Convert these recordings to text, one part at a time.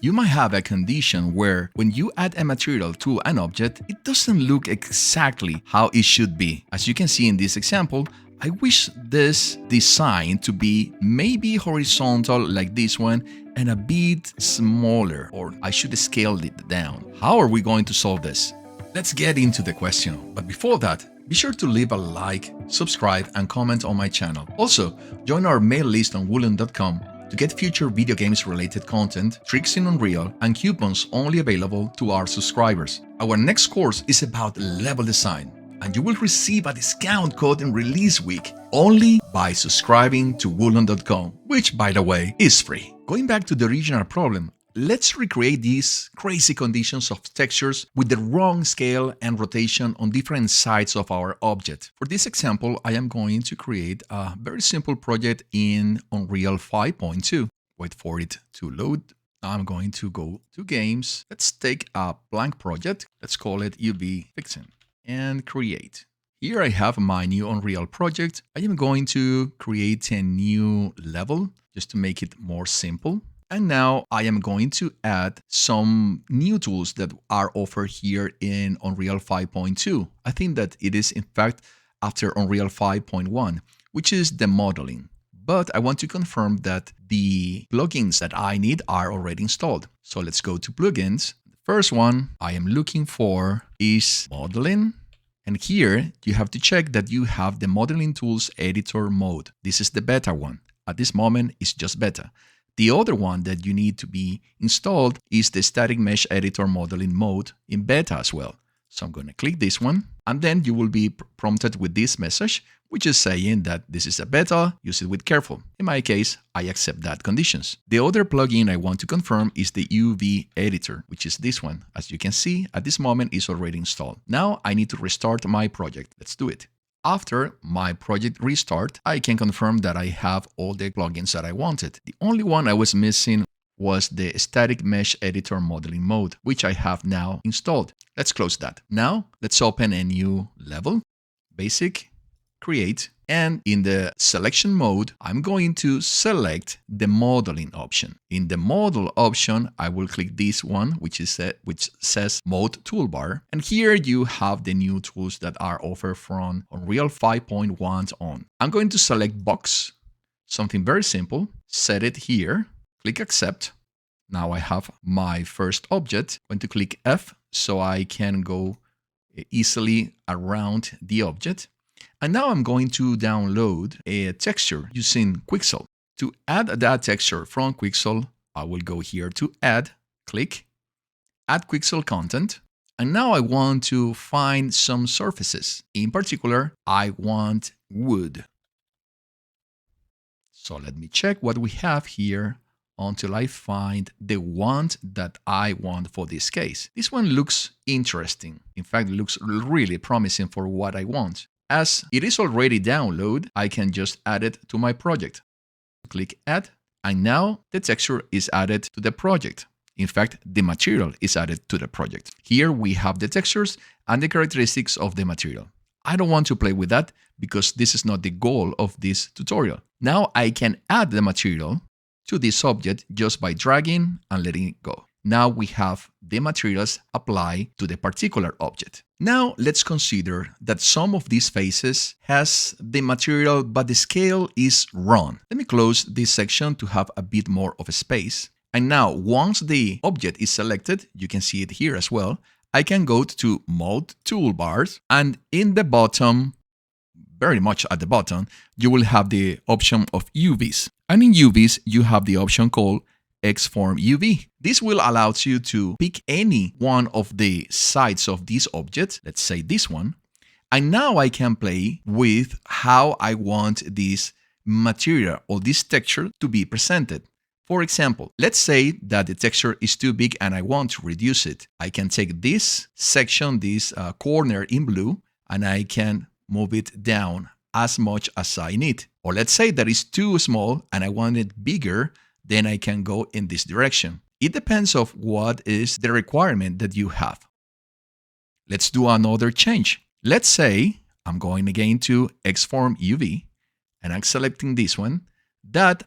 You might have a condition where when you add a material to an object, it doesn't look exactly how it should be. As you can see in this example, I wish this design to be maybe horizontal like this one and a bit smaller, or I should scale it down. How are we going to solve this? Let's get into the question. But before that, be sure to leave a like, subscribe, and comment on my channel. Also, join our mail list on Woolon.com to get future video games related content, tricks in Unreal, and coupons only available to our subscribers. Our next course is about level design, and you will receive a discount code in release week only by subscribing to Woolon.com, which, by the way, is free. Going back to the original problem, let's recreate these crazy conditions of textures with the wrong scale and rotation on different sides of our object. For this example, I am going to create a very simple project in Unreal 5.2. Wait for it to load. I'm going to go to Games. Let's take a blank project. Let's call it UV Fixing and create. Here I have my new Unreal project. I am going to create a new level just to make it more simple. And now I am going to add some new tools that are offered here in Unreal 5.2. I think that it is in fact after Unreal 5.1, which is the modeling. But I want to confirm that the plugins that I need are already installed. So let's go to plugins. The first one I am looking for is modeling. And here you have to check that you have the modeling tools editor mode. This is the beta one. At this moment, it's just beta. The other one that you need to be installed is the Static Mesh Editor Modeling mode in beta as well. So I'm going to click this one, and then you will be prompted with this message, which is saying that this is a beta, use it with careful. In my case, I accept that conditions. The other plugin I want to confirm is the UV Editor, which is this one. As you can see, at this moment, it's already installed. Now I need to restart my project. Let's do it. After my project restart, I can confirm that I have all the plugins that I wanted. The only one I was missing was the Static Mesh Editor Modeling mode, which I have now installed. Let's close that. Now, let's open a new level, Basic, Create, and in the selection mode, I'm going to select the modeling option. In the model option, I will click this one, which says Mode Toolbar. And here you have the new tools that are offered from Unreal 5.1 on. I'm going to select Box, something very simple, set it here, click Accept. Now I have my first object. I'm going to click F so I can go easily around the object. And now I'm going to download a texture using Quixel. To add that texture from Quixel, I will go here to Add, click, Add Quixel Content. And now I want to find some surfaces. In particular, I want wood. So let me check what we have here until I find the one that I want for this case. This one looks interesting. In fact, it looks really promising for what I want. As it is already downloaded, I can just add it to my project. Click Add, and now the texture is added to the project. In fact, the material is added to the project. Here we have the textures and the characteristics of the material. I don't want to play with that because this is not the goal of this tutorial. Now I can add the material to this object just by dragging and letting it go. Now we have the materials apply to the particular object. Now let's consider that some of these faces has the material, but the scale is wrong. Let me close this section to have a bit more of a space. And now once the object is selected, you can see it here as well, I can go to Mode Toolbars, and in the bottom, very much at the bottom, you will have the option of UVs. And in UVs, you have the option called Xform UV. This will allow you to pick any one of the sides of this object, let's say this one, and now I can play with how I want this material or this texture to be presented. For example, let's say that the texture is too big and I want to reduce it. I can take this section, this corner in blue, and I can move it down as much as I need. Or let's say that it's too small and I want it bigger, then I can go in this direction. It depends on what is the requirement that you have. Let's do another change. Let's say I'm going again to Xform UV and I'm selecting this one, that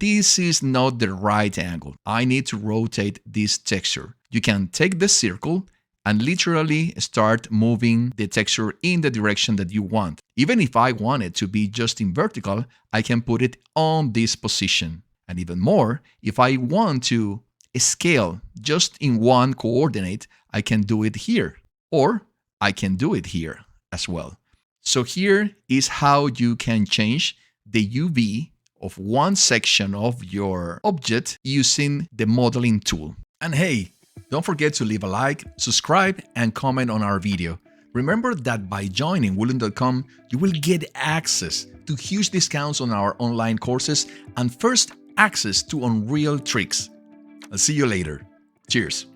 this is not the right angle. I need to rotate this texture. You can take the circle and literally start moving the texture in the direction that you want. Even if I want it to be just in vertical, I can put it on this position. And even more, if I want to scale just in one coordinate, I can do it here, or I can do it here as well. So here is how you can change the UV of one section of your object using the modeling tool. And hey, don't forget to leave a like, subscribe, and comment on our video. Remember that by joining Woolen.com, you will get access to huge discounts on our online courses and first access to Unreal tricks. I'll see you later. Cheers.